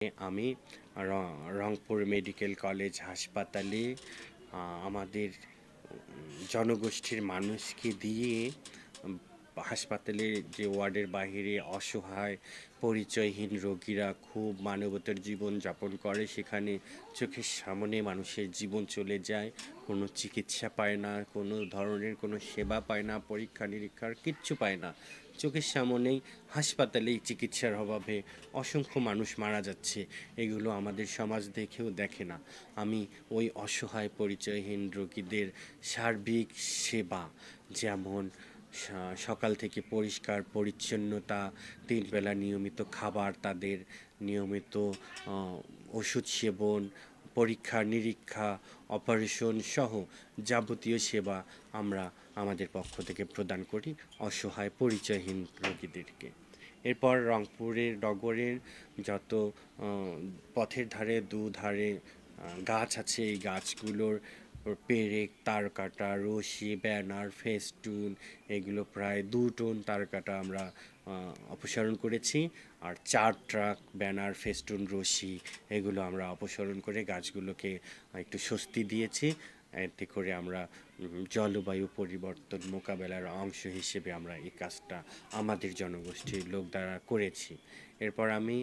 আমি Rangpur medical college হাসপাতালে আমাদের জনগোষ্ঠীর মানুষকে দিয়ে উম, হাসপাতালে যে ওয়ার্ডের বাইরে অসহায় পরিচয়হীন রোগীরা খুব মানবতার জীবন যাপন করে, সেখানে চোখের সামনে মানুষের জীবন চলে যায়, কোনো চিকিৎসা পায় না, কোনো ধরনের কোনো সেবা পায় না, পরীক্ষা নিরীক্ষার কিচ্ছু পায় না। চোখের সামনেই হাসপাতালেই চিকিৎসার অভাবে অসংখ্য মানুষ মারা যাচ্ছে। এগুলো আমাদের সমাজ দেখেও দেখে না। আমি ওই অসহায় পরিচয়হীন রোগীদের সার্বিক সেবা, যেমন সকাল থেকে পরিষ্কার পরিচ্ছন্নতা, তিনবেলা নিয়মিত খাবার, তাদের নিয়মিত ওষুধ সেবন, পরীক্ষা নিরীক্ষা, অপারেশন সহ যাবতীয় সেবা আমরা আমাদের পক্ষ থেকে প্রদান করি অসহায় পরিচয়হীন রোগীদেরকে। এরপর রংপুরের নগরের যত পথের ধারে দুধারে গাছ আছে, এই গাছগুলোর পেরেক, তারকাটা, রশি, ব্যানার, ফেস্টুন, এগুলো প্রায় 2 টন তারকাটা আমরা অপসারণ করেছি। আর 4 ট্রাক ব্যানার, ফেস্টুন, রশি এগুলো আমরা অপসারণ করে গাছগুলোকে একটু স্বস্তি দিয়েছি। এতে করে আমরা জলবায়ু পরিবর্তন মোকাবেলার অংশ হিসেবে আমরা এই কাজটা আমাদের জনগোষ্ঠীর লোক দ্বারা করেছি। এরপর আমি